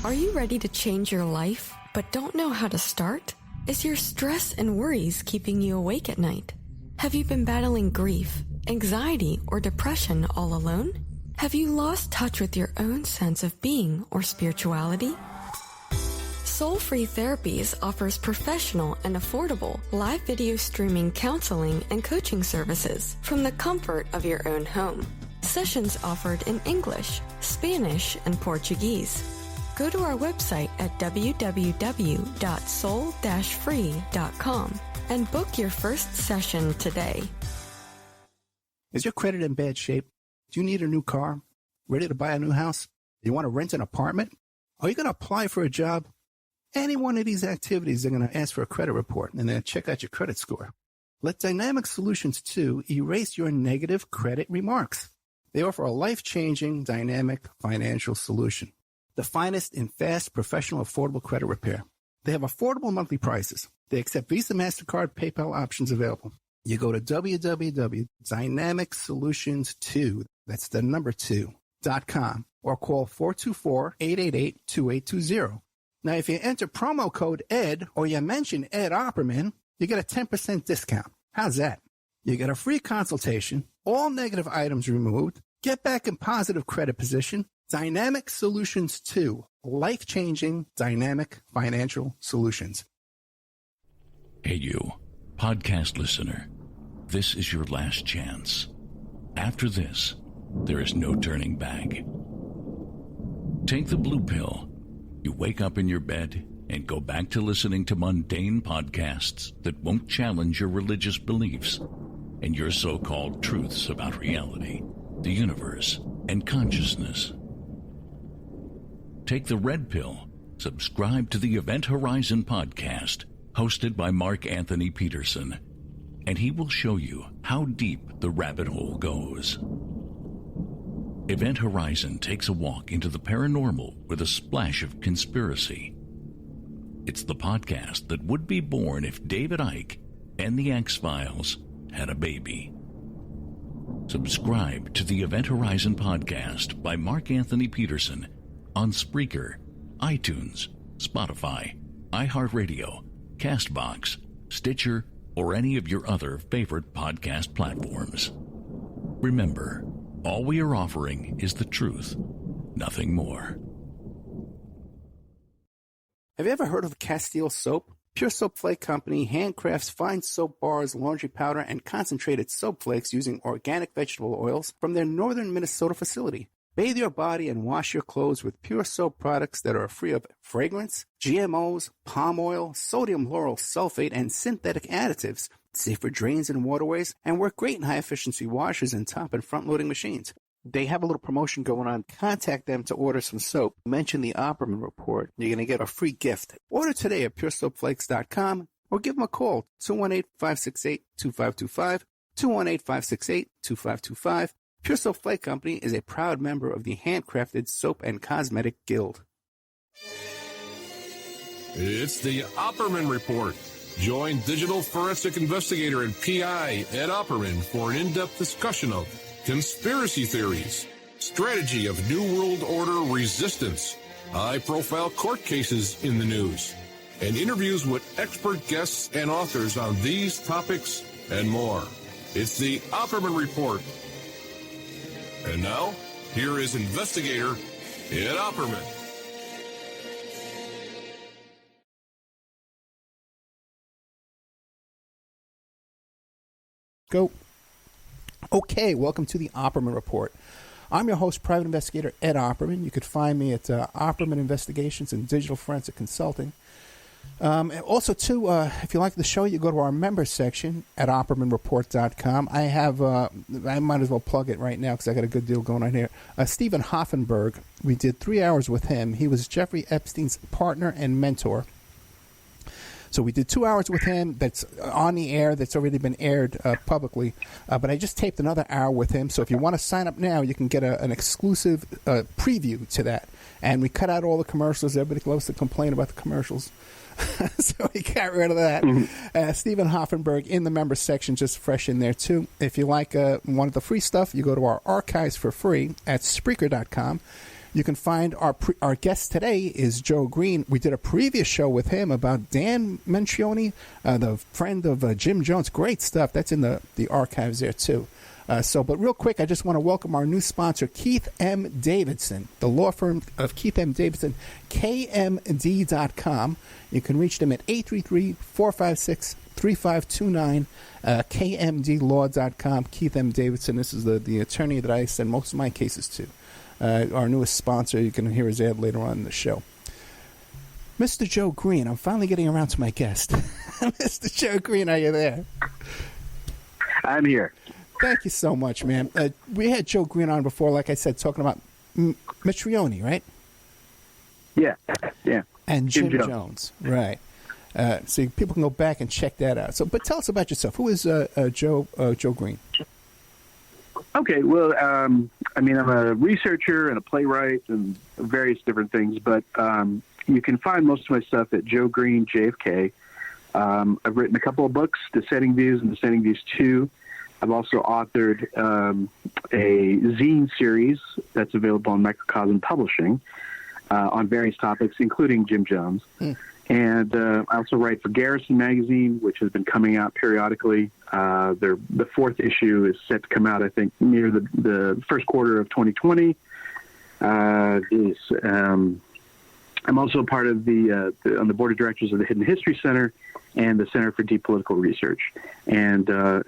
Are you ready to change your life, but don't know how to start? Is your stress and worries keeping you awake at night? Have you been battling grief, anxiety, or depression all alone? Have you lost touch with your own sense of being or spirituality? Soul Free Therapies offers professional and affordable live video streaming counseling and coaching services from the comfort of your own home. Sessions offered in English, Spanish, and Portuguese. Go to our website at www.soul-free.com and book your first session today. Is your credit in bad shape? Do you need a new car? Ready to buy a new house? You want to rent an apartment? Are you going to apply for a job? Any one of these activities, they're going to ask for a credit report and then check out your credit score. Let Dynamic Solutions 2 erase your negative credit remarks. They offer a life-changing, dynamic financial solution. The finest in fast, professional, affordable credit repair. They have affordable monthly prices. They accept Visa, MasterCard, PayPal options available. You go to www.dynamicsolutions2, that's the number 2.com, or call 424-888-2820. Now, if you enter promo code ED or you mention Ed Opperman, you get a 10% discount. How's that? You get a free consultation, all negative items removed, get back in positive credit position. Dynamic Solutions 2, life-changing dynamic financial solutions. Hey you, podcast listener, this is your last chance. After this, there is no turning back. Take the blue pill. You wake up in your bed and go back to listening to mundane podcasts that won't challenge your religious beliefs and your so-called truths about reality, the universe, and consciousness. Take the red pill. Subscribe to the Event Horizon podcast, hosted by Mark Anthony Peterson, and he will show you how deep the rabbit hole goes. Event Horizon takes a walk into the paranormal with a splash of conspiracy. It's the podcast that would be born if David Icke and the X-Files had a baby. Subscribe to the Event Horizon podcast by Mark Anthony Peterson on Spreaker, iTunes, Spotify, iHeartRadio, CastBox, Stitcher, or any of your other favorite podcast platforms. Remember, all we are offering is the truth, nothing more. Have you ever heard of Castile Soap? Pure Soap Flake Company handcrafts fine soap bars, laundry powder, and concentrated soap flakes using organic vegetable oils from their northern Minnesota facility. Bathe your body and wash your clothes with Pure Soap products that are free of fragrance, GMOs, palm oil, sodium lauryl sulfate, and synthetic additives. Safe for drains and waterways, and work great in high-efficiency washers and top and front-loading machines. They have a little promotion going on. Contact them to order some soap. Mention the Opperman Report. You're going to get a free gift. Order today at puresoapflakes.com or give them a call, 218-568-2525, 218-568-2525. Pure Soap Flake Company is a proud member of the Handcrafted Soap and Cosmetic Guild. It's the Opperman Report. Join digital forensic investigator and PI Ed Opperman for an in-depth discussion of conspiracy theories, strategy of New World Order resistance, high-profile court cases in the news, and interviews with expert guests and authors on these topics and more. It's the Opperman Report. And now, here is investigator Ed Opperman. Go. Okay, welcome to the Opperman Report. I'm your host, Private Investigator Ed Opperman. You could find me at Opperman Investigations and Digital Forensic Consulting. And also, too, if you like the show, you go to our members section at OppermanReport.com. I have, I might as well plug it right now because I got a good deal going on here. Stephen Hoffenberg, we did 3 hours with him. He was Jeffrey Epstein's partner and mentor. So we did 2 hours with him that's on the air, that's already been aired publicly. But I just taped another hour with him. So if you want to sign up now, you can get an exclusive preview to that. And we cut out all the commercials. Everybody loves to complain about the commercials. So we got rid of that. Mm-hmm. Stephen Hoffenberg in the members section, just fresh in there too. If you like one of the free stuff, you go to our archives for free at Spreaker.com. You can find our guest today is Joe Green. We did a previous show with him about Dan Mencioni, the friend of Jim Jones. Great stuff. That's in the archives there, too. But real quick, I just want to welcome our new sponsor, Keith M. Davidson, the law firm of Keith M. Davidson, KMD.com. You can reach them at 833-456-3529, KMDlaw.com. Keith M. Davidson, this is the attorney that I send most of my cases to. Our newest sponsor. You can hear his ad later on in the show. Mr. Joe Green, I'm finally getting around to my guest. Mr. Joe Green, are you there? I'm here. Thank you so much, man. We had Joe Green on before, like I said, talking about Metrioni, right? Yeah. And Jim Jones. Right. So people can go back and check that out. But tell us about yourself. Who is Joe Green? Okay, well, I'm a researcher and a playwright and various different things, but you can find most of my stuff at Joe Green, JFK. I've written a couple of books, Dissenting Views and Dissenting Views 2. I've also authored a zine series that's available on Microcosm Publishing on various topics, including Jim Jones. And I also write for Garrison Magazine, which has been coming out periodically. The fourth issue is set to come out, I think, near the first quarter of 2020. I'm also part of on the board of directors of the Hidden History Center and the Center for Deep Political Research. And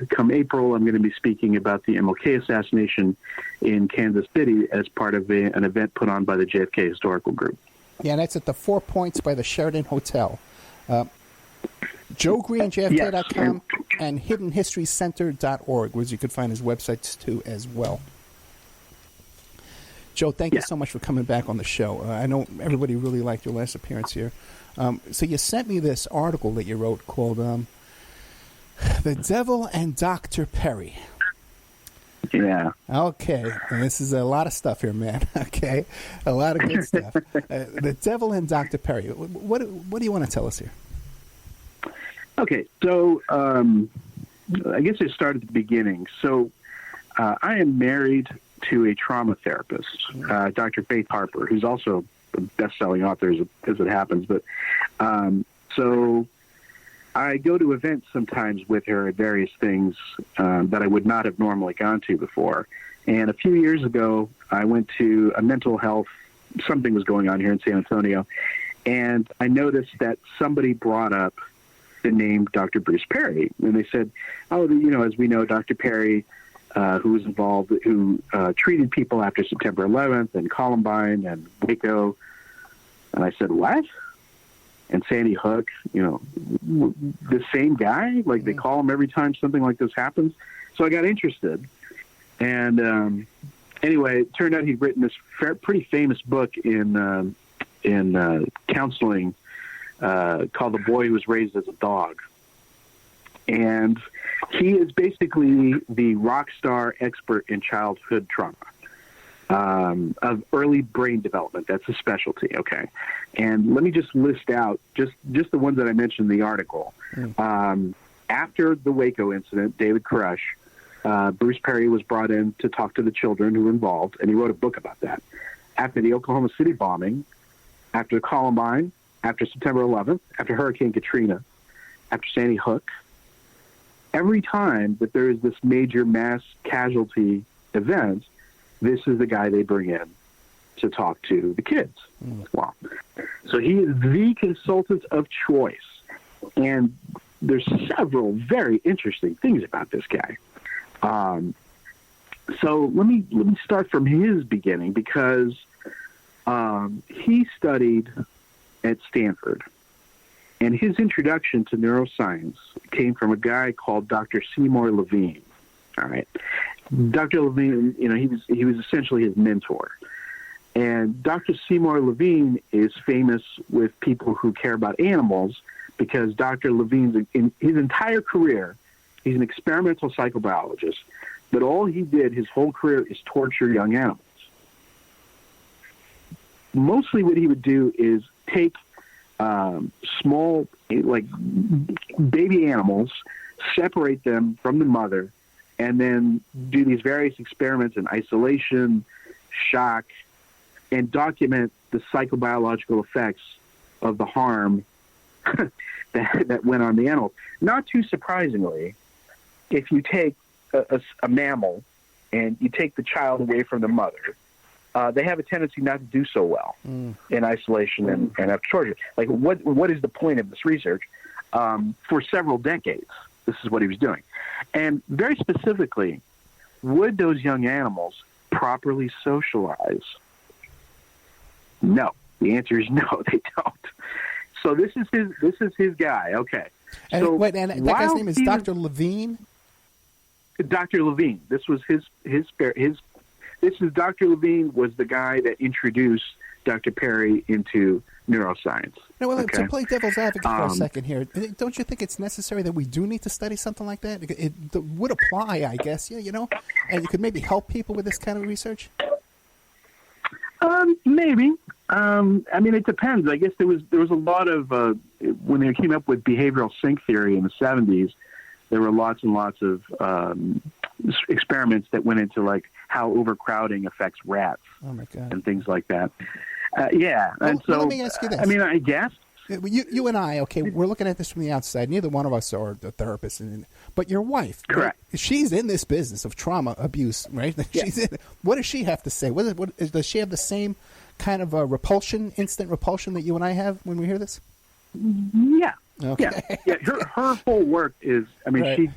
come April, I'm going to be speaking about the MLK assassination in Kansas City as part of an event put on by the JFK Historical Group. Yeah, that's at the 4 Points by the Sheraton Hotel. JoeGreenJFK.com and HiddenHistoryCenter.org, where you could find his websites too as well. Joe, thank you so much for coming back on the show. I know everybody really liked your last appearance here. So you sent me this article that you wrote called The Devil and Dr. Perry. Yeah. Okay. And this is a lot of stuff here, man. Okay. A lot of good stuff. The Devil and Dr. Perry. What do you want to tell us here? Okay. So I guess I start at the beginning. So I am married to a trauma therapist, Dr. Faith Harper, who's also a best-selling author as it happens. But so I go to events sometimes with her at various things that I would not have normally gone to before. And a few years ago, I went to a mental health, something was going on here in San Antonio, and I noticed that somebody brought up the name Dr. Bruce Perry. And they said, as we know, Dr. Perry, who was involved, who treated people after September 11th and Columbine and Waco. And I said, what? And Sandy Hook, the same guy? Like they call him every time something like this happens? So I got interested. And anyway, it turned out he'd written this pretty famous book in counseling called The Boy Who Was Raised as a Dog. And he is basically the rock star expert in childhood trauma. Of early brain development. That's a specialty, okay? And let me just list out just the ones that I mentioned in the article. After the Waco incident, David Koresh, Bruce Perry was brought in to talk to the children who were involved, and he wrote a book about that. After the Oklahoma City bombing, after Columbine, after September 11th, after Hurricane Katrina, after Sandy Hook, every time that there is this major mass casualty event, this is the guy they bring in to talk to the kids. Wow. So he is the consultant of choice. And there's several very interesting things about this guy. So let me start from his beginning, because he studied at Stanford. And his introduction to neuroscience came from a guy called Dr. Seymour Levine. All right. Dr. Levine, he was essentially his mentor. And Dr. Seymour Levine is famous with people who care about animals because Dr. Levine's, in his entire career, he's an experimental psychobiologist, but all he did his whole career is torture young animals. Mostly what he would do is take small, like baby animals, separate them from the mother, and then do these various experiments in isolation, shock, and document the psychobiological effects of the harm that went on the animals. Not too surprisingly, if you take a mammal and you take the child away from the mother, they have a tendency not to do so well in isolation and after torture. Like, what is the point of this research? For several decades, this is what he was doing. And very specifically, would those young animals properly socialize? No. The answer is no, they don't. So this is his guy. Okay. And so wait, and that guy's name is Dr. Levine? Dr. Levine. This was his this is Dr. Levine was the guy that introduced Dr. Perry into neuroscience. No, well, okay? to play devil's advocate for a second here, don't you think it's necessary that we do need to study something like that? It would apply, I guess, you know, and you could maybe help people with this kind of research? Maybe. I mean, it depends. I guess there was a lot of when they came up with behavioral sync theory in the 70s, there were lots and lots of experiments that went into like how overcrowding affects rats and things like that. Yeah, well, and so let me ask you this. I mean, I guess you and I, okay, we're looking at this from the outside. Neither one of us are the therapist, but your wife, correct? Right? She's in this business of trauma abuse, right? Yeah. She's in. What does she have to say? Does she have the same kind of instant repulsion that you and I have when we hear this? Yeah. Okay. Yeah. Her whole work is, I mean, right.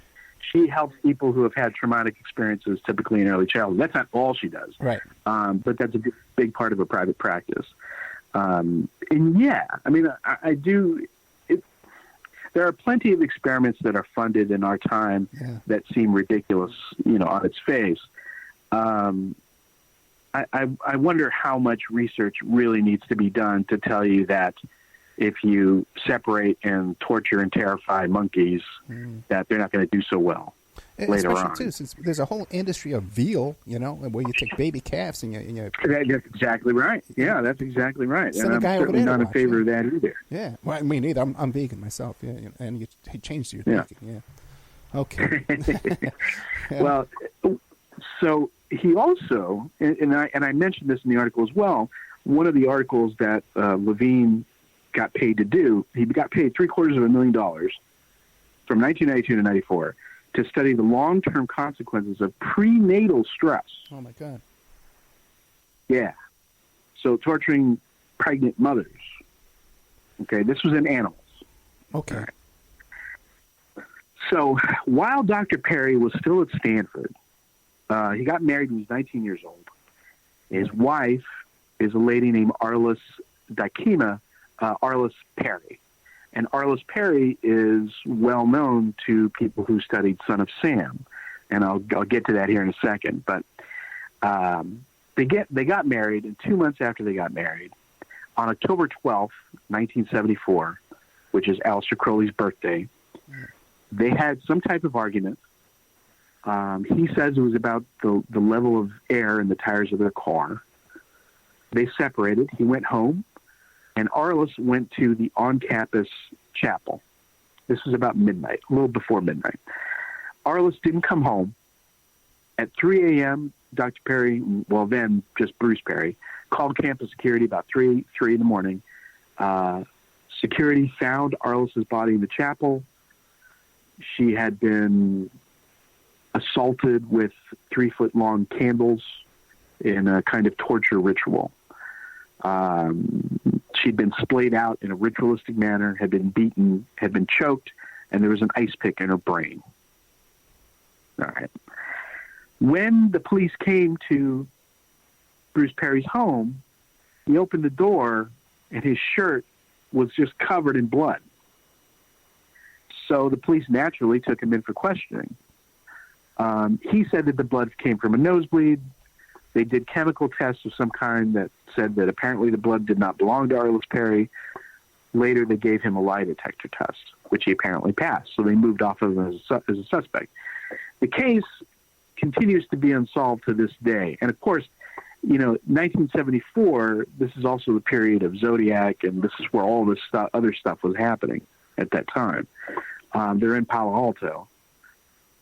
she helps people who have had traumatic experiences, typically in early childhood. That's not all she does. Right. But that's a big part of her private practice. And yeah, I mean, I do. There are plenty of experiments that are funded in our time that seem ridiculous, you know, on its face. I wonder how much research really needs to be done to tell you that if you separate and torture and terrify monkeys, that they're not going to do so well later especially on. Too, since there's a whole industry of veal, you know, where you take baby calves and you That's exactly right. Yeah, that's exactly right. Send And a guy I'm over certainly there to not in watch, favor of that either. Yeah, well, I mean, either I'm vegan myself. Yeah, and you changed your thinking. Yeah. Okay. Well, so he also, and I mentioned this in the article as well. One of the articles that Levine got paid to do, he got paid $750,000 from 1992 to 94 to study the long-term consequences of prenatal stress. Oh my God. Yeah. So torturing pregnant mothers. Okay, this was in animals. Okay. Right. So while Dr. Perry was still at Stanford, he got married when he was 19 years old. His wife is a lady named Arliss Dykema, Arliss Perry. And Arliss Perry is well known to people who studied Son of Sam. And I'll get to that here in a second. But they got married, and 2 months after they got married, on October 12th, 1974, which is Aleister Crowley's birthday, they had some type of argument. He says it was about the level of air in the tires of their car. They separated. He went home, and Arliss went to the on-campus chapel. This was about midnight, a little before midnight. Arliss didn't come home. At 3 a.m., Dr. Perry, well then just Bruce Perry, called campus security about 3 in the morning. Security found Arliss's body in the chapel. She had been assaulted with 3-foot-long candles in a kind of torture ritual. She'd been splayed out in a ritualistic manner, had been beaten, had been choked, and there was an ice pick in her brain. All right. When the police came to Bruce Perry's home, he opened the door, and his shirt was just covered in blood. So the police naturally took him in for questioning. He said that the blood came from a nosebleed. They did chemical tests of some kind that said that apparently the blood did not belong to Arliss Perry. Later, they gave him a lie detector test, which he apparently passed. So they moved off of him as a suspect. The case continues to be unsolved to this day. And of course, you know, 1974, this is also the period of Zodiac, and this is where all this other stuff was happening at that time. They're in Palo Alto.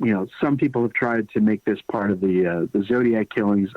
You know, some people have tried to make this part of the Zodiac killings.